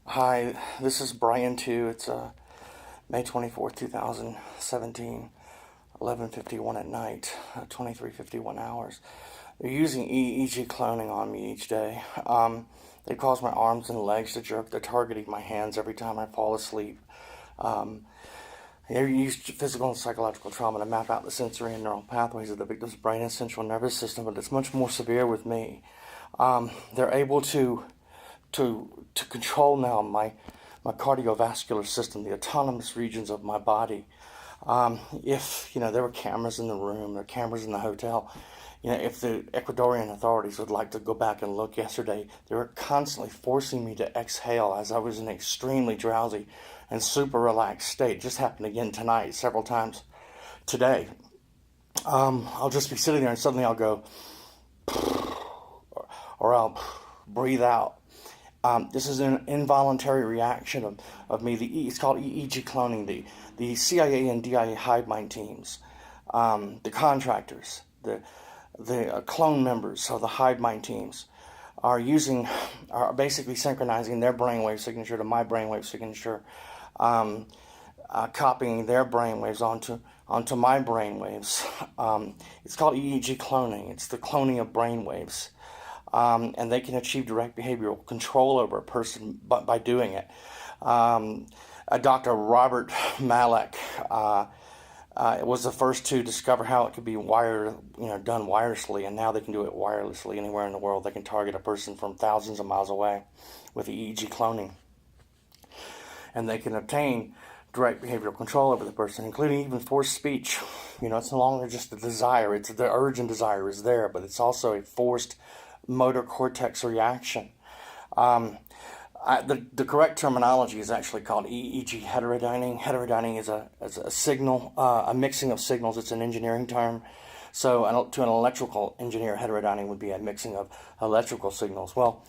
Hi, this is Brian too. It's May 24th, 2017, 11:51 at night, 23:51 hours. They're using EEG cloning on me each day. They cause my arms and legs to jerk. They're targeting my hands every time I fall asleep. They use physical and psychological trauma to map out the sensory and neural pathways of the victim's brain and central nervous system, but it's much more severe with me. They're able to control now my cardiovascular system, the autonomous regions of my body. If there were cameras in the room, there were cameras in the hotel, if the Ecuadorian authorities would like to go back and look yesterday, they were constantly forcing me to exhale as I was in an extremely drowsy and super relaxed state. It just happened again tonight, several times today. I'll just be sitting there and suddenly I'll go, or I'll breathe out. This is an involuntary reaction of me. It's called EEG cloning. The CIA and DIA Hive Mind Teams, the contractors, the clone members of the Hive Mind Teams are basically synchronizing their brainwave signature to my brainwave signature, copying their brainwaves onto my brainwaves. It's called EEG cloning. It's the cloning of brainwaves. And they can achieve direct behavioral control over a person by doing it. Dr. Robert Malech was the first to discover how it could be done wirelessly, and now they can do it wirelessly anywhere in the world. They can target a person from thousands of miles away with the EEG cloning, and they can obtain direct behavioral control over the person, including even forced speech. It's no longer just a desire; it's the urge and desire is there, but it's also a forced motor cortex reaction. The correct terminology is actually called EEG heterodyning. Heterodyning is a signal, a mixing of signals. It's an engineering term. So to an electrical engineer, heterodyning would be a mixing of electrical signals. Well,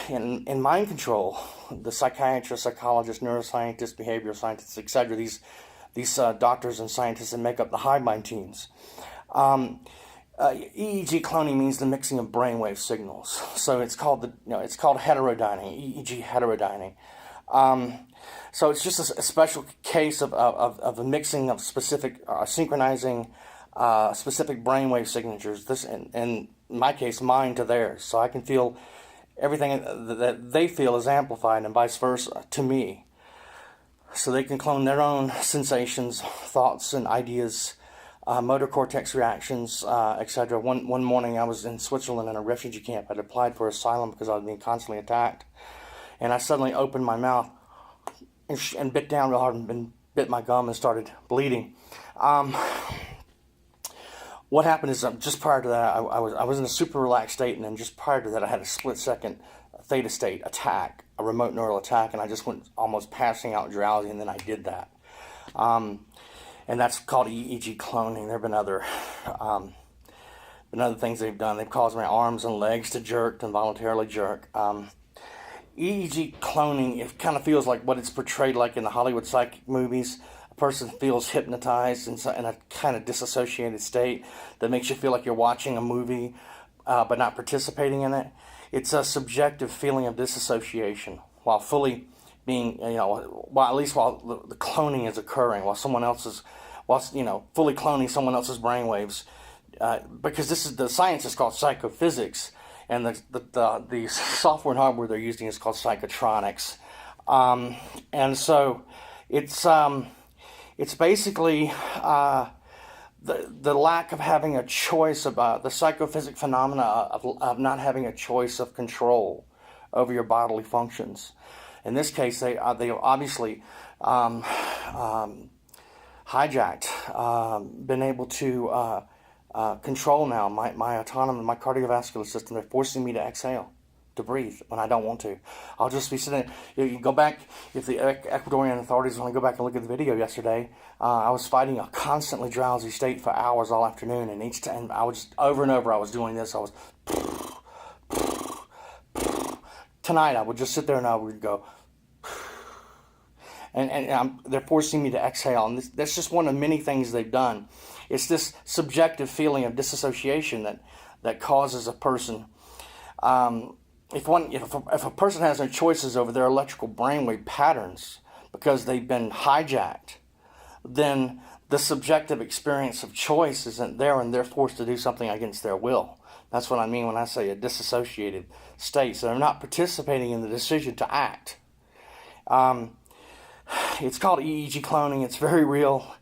in mind control, the psychiatrists, psychologists, neuroscientists, behavioral scientists, etc., these doctors and scientists that make up the Hive Mind Teams, EEG cloning means the mixing of brainwave signals. So it's called heterodyning, EEG heterodyning. So it's just a special case of a mixing of specific synchronizing specific brainwave signatures. This in my case, mine to theirs. So I can feel everything that they feel is amplified, and vice versa to me. So they can clone their own sensations, thoughts, and ideas. Motor cortex reactions, etc. One morning I was in Switzerland in a refugee camp. I'd applied for asylum because I was being constantly attacked. And I suddenly opened my mouth and bit down real hard and bit my gum and started bleeding. What happened is just prior to that, I was in a super relaxed state, and then just prior to that I had a split-second Theta State attack, a remote neural attack, and I just went almost passing out drowsy, and then I did that. And that's called EEG cloning. There have been other things they've done. They've caused my arms and legs to jerk, involuntarily jerk. EEG cloning, it kind of feels like what it's portrayed like in the Hollywood psychic movies. A person feels hypnotized in a kind of disassociated state that makes you feel like you're watching a movie but not participating in it. It's a subjective feeling of disassociation while fully being, at least while the cloning is occurring, while fully cloning someone else's brainwaves, because the science is called psychophysics, and the software and hardware they're using is called psychotronics, and so it's basically the lack of having a choice about the psychophysic phenomena of not having a choice of control over your bodily functions. In this case, they obviously hijacked, been able to control now my autonomy, my cardiovascular system. They're forcing me to exhale, to breathe when I don't want to. I'll just be sitting. You can go back, if the Ecuadorian authorities want to go back and look at the video yesterday, I was fighting a constantly drowsy state for hours all afternoon, and each time I was just over and over I was doing this. I was tonight I would just sit there and I would go, and they're forcing me to exhale. And that's just one of many things they've done. It's this subjective feeling of disassociation that causes a person if a person has no choices over their electrical brainwave patterns because they've been hijacked, then the subjective experience of choice isn't there, and they're forced to do something against their will. That's what I mean when I say a disassociated state. So they're not participating in the decision to act. It's called EEG cloning. It's very real.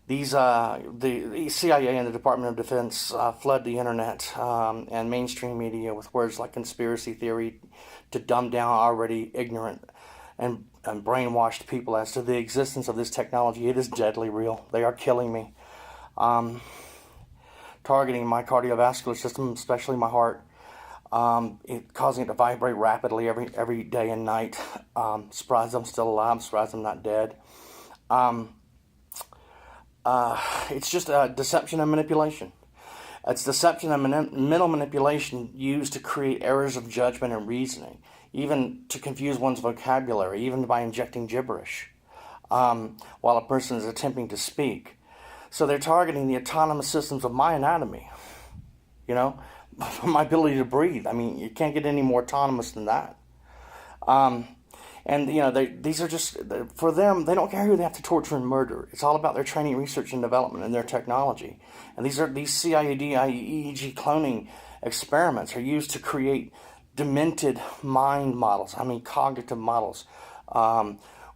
These the CIA and the Department of Defense flood the internet and mainstream media with words like conspiracy theory to dumb down already ignorant and brainwashed people as to the existence of this technology. It is deadly real. They are killing me. Targeting my cardiovascular system, especially my heart, causing it to vibrate rapidly every day and night. Surprised I'm still alive. Surprised I'm not dead. It's just deception and manipulation. It's deception and mental manipulation used to create errors of judgment and reasoning, even to confuse one's vocabulary, even by injecting gibberish while a person is attempting to speak. So they're targeting the autonomous systems of my anatomy, my ability to breathe. I mean, you can't get any more autonomous than that. These are just, for them, they don't care who they have to torture and murder. It's all about their training, research, and development and their technology. And these CIAD, EEG cloning experiments are used to create demented mind models, cognitive models,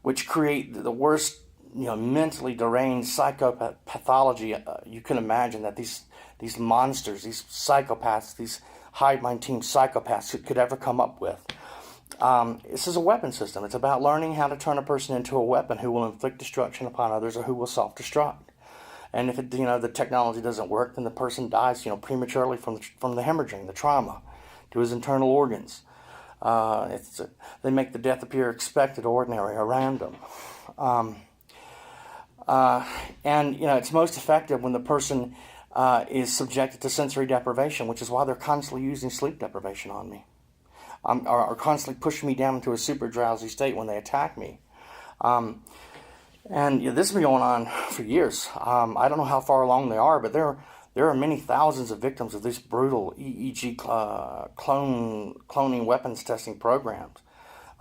which create the worst, mentally deranged psychopathology you can imagine that these monsters, these psychopaths, these Hive Mind Teams psychopaths could ever come up with. This is a weapon system. It's about learning how to turn a person into a weapon who will inflict destruction upon others or who will self-destruct. And if the technology doesn't work, then the person dies, prematurely from the hemorrhaging, the trauma, to his internal organs. They make the death appear expected, ordinary, or random. It's most effective when the person is subjected to sensory deprivation, which is why they're constantly using sleep deprivation on me. Are constantly pushing me down into a super drowsy state when they attack me. This has been going on for years. I don't know how far along they are, but there are many thousands of victims of these brutal EEG cloning weapons testing programs.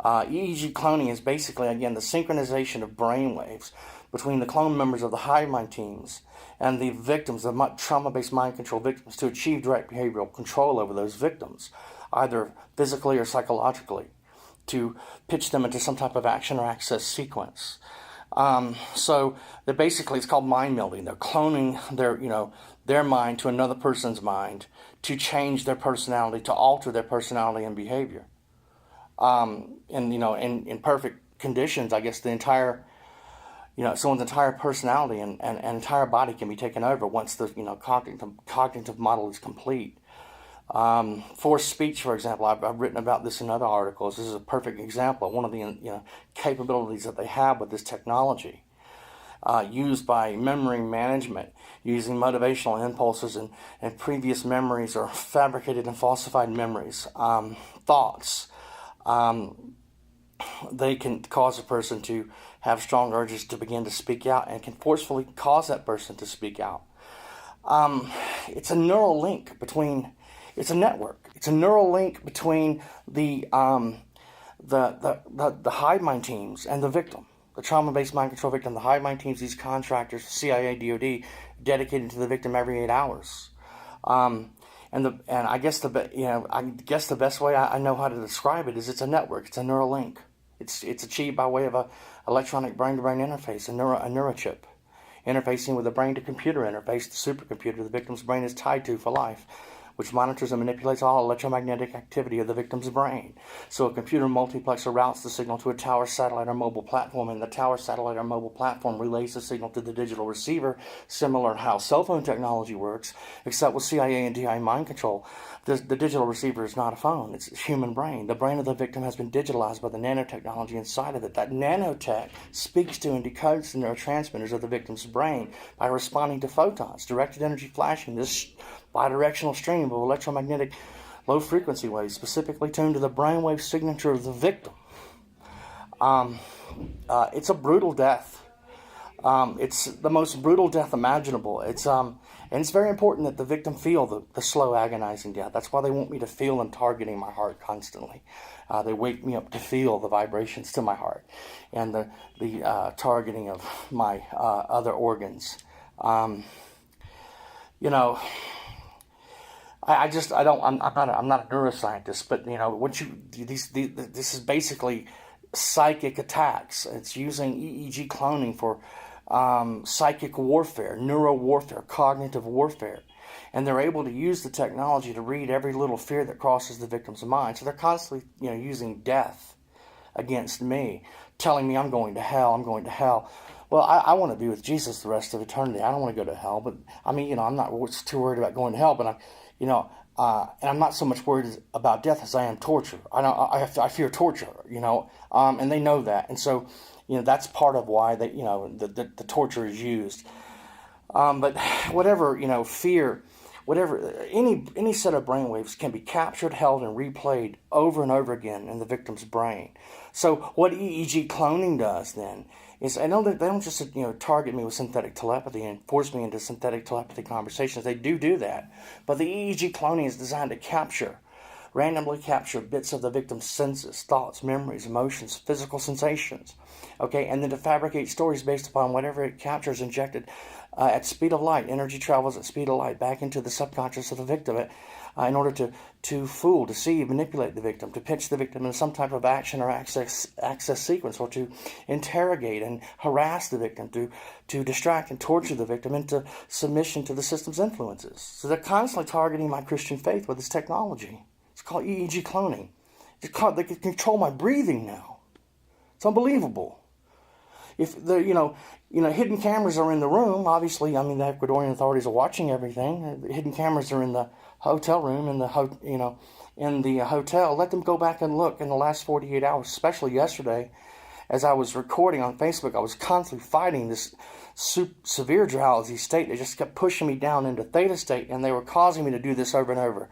EEG cloning is basically, again, the synchronization of brainwaves between the clone members of the Hive Mind Teams and the victims, the trauma-based mind control victims, to achieve direct behavioral control over those victims, either physically or psychologically, to pitch them into some type of action or access sequence. So they're basically, it's called mind melding. They're cloning their mind to another person's mind to change their personality, to alter their personality and behavior. In perfect conditions, I guess someone's entire personality and entire body can be taken over once the cognitive model is complete. Forced speech, for example, I've written about this in other articles. This is a perfect example of one of the capabilities that they have with this technology, used by memory management, using motivational impulses and previous memories or fabricated and falsified memories, thoughts. They can cause a person to have strong urges to begin to speak out and can forcefully cause that person to speak out. It's a neural link between. It's a network. It's a neural link between the Hive Mind Teams and the victim, the trauma-based mind control victim. The Hive Mind Teams, these contractors, CIA, DoD, dedicated to the victim every 8 hours. I guess the best way I know how to describe it is it's a network. It's a neural link. It's achieved by way of a electronic brain-to-brain interface, a neurochip, interfacing with a brain-to-computer interface, the supercomputer the victim's brain is tied to for life, which monitors and manipulates all electromagnetic activity of the victim's brain. So a computer multiplexer routes the signal to a tower, satellite, or mobile platform, and the tower, satellite, or mobile platform relays the signal to the digital receiver, similar to how cell phone technology works, except with CIA and DI mind control. The digital receiver is not a phone. It's a human brain. The brain of the victim has been digitalized by the nanotechnology inside of it. That nanotech speaks to and decodes the neurotransmitters of the victim's brain by responding to photons, directed energy flashing, this bidirectional stream of electromagnetic low-frequency waves specifically tuned to the brainwave signature of the victim. It's a brutal death. It's the most brutal death imaginable. It's and And it's very important that the victim feel the slow, agonizing death. That's why they want me to feel them targeting my heart constantly. They wake me up to feel the vibrations to my heart and the targeting of my other organs. I'm not a neuroscientist, but this is basically psychic attacks. It's using EEG cloning for psychic warfare, neuro warfare, cognitive warfare. And they're able to use the technology to read every little fear that crosses the victim's mind. So they're constantly, using death against me, telling me I'm going to hell, I'm going to hell. Well, I want to be with Jesus the rest of eternity. I don't want to go to hell, but I'm not too worried about going to hell, but and I'm not so much worried about death as I am torture. I fear torture, and they know that. And so, that's part of why the torture is used. But whatever, fear, whatever, any set of brainwaves can be captured, held, and replayed over and over again in the victim's brain. So what EEG cloning does then is, I know that they don't just target me with synthetic telepathy and force me into synthetic telepathy conversations. They do that, but the EEG cloning is designed to randomly capture bits of the victim's senses, thoughts, memories, emotions, physical sensations, okay, and then to fabricate stories based upon whatever it captures, injected at speed of light. Energy travels at speed of light back into the subconscious of the victim in order to fool, deceive, manipulate the victim, to pitch the victim in some type of action or access sequence, or to interrogate and harass the victim, to distract and torture the victim into submission to the system's influences. So they're constantly targeting my Christian faith with this technology. It's called EEG cloning. They can control my breathing now. It's unbelievable. If the hidden cameras are in the room, obviously, the Ecuadorian authorities are watching everything. The hidden cameras are in the hotel room, in the hotel. Let them go back and look in the last 48 hours, especially yesterday. As I was recording on Facebook, I was constantly fighting this severe drowsy state. They just kept pushing me down into Theta State, and they were causing me to do this over and over.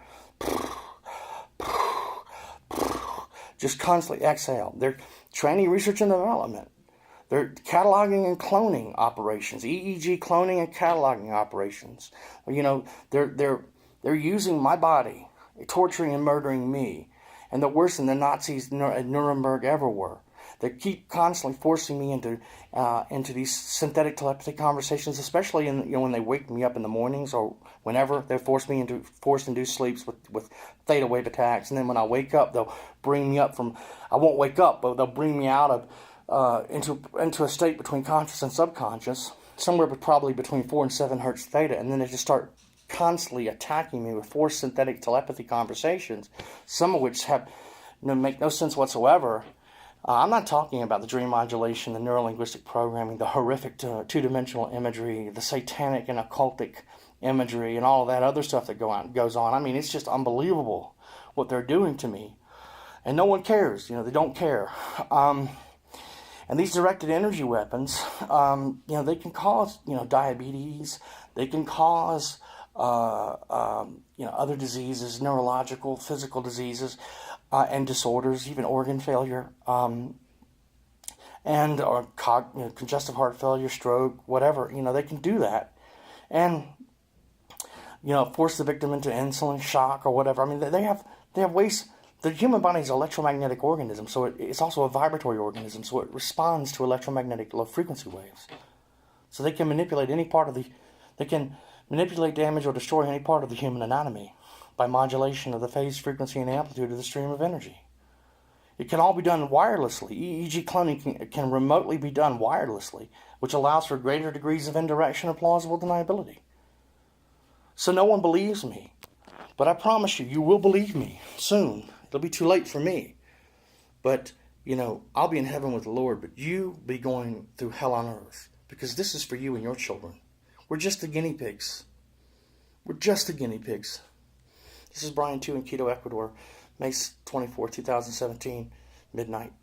Just constantly exhale. They're training research and development. They're cataloging and cloning operations, EEG cloning and cataloging operations. They're using my body, torturing and murdering me, and they're worse than the Nazis at Nuremberg ever were. They keep constantly forcing me into these synthetic telepathy conversations, especially when they wake me up in the mornings or whenever. They force me into forced-induced sleeps with theta wave attacks, and then when I wake up, they'll bring me up from. I won't wake up, but they'll bring me out of into a state between conscious and subconscious, somewhere probably between 4 and 7 hertz theta, and then they just start constantly attacking me with forced synthetic telepathy conversations, some of which make no sense whatsoever. I'm not talking about the dream modulation, the neurolinguistic programming, the horrific two-dimensional imagery, the satanic and occultic imagery, and all of that other stuff that goes on. It's just unbelievable what they're doing to me. And no one cares. They don't care. And these directed energy weapons, they can cause, diabetes. They can cause, other diseases, neurological, physical diseases, and disorders, even organ failure, and congestive heart failure, stroke, whatever. They can do that, and force the victim into insulin shock or whatever. They have ways. The human body is an electromagnetic organism, so it's also a vibratory organism, so it responds to electromagnetic low frequency waves. So they can manipulate damage or destroy any part of the human anatomy by modulation of the phase, frequency, and amplitude of the stream of energy. It can all be done wirelessly. EEG cloning can remotely be done wirelessly, which allows for greater degrees of indirection and plausible deniability. So no one believes me. But I promise you will believe me soon. It'll be too late for me. But, I'll be in heaven with the Lord, but you be going through hell on earth. Because this is for you and your children. We're just the guinea pigs. This is Brian 2 in Quito, Ecuador, May 24, 2017, midnight.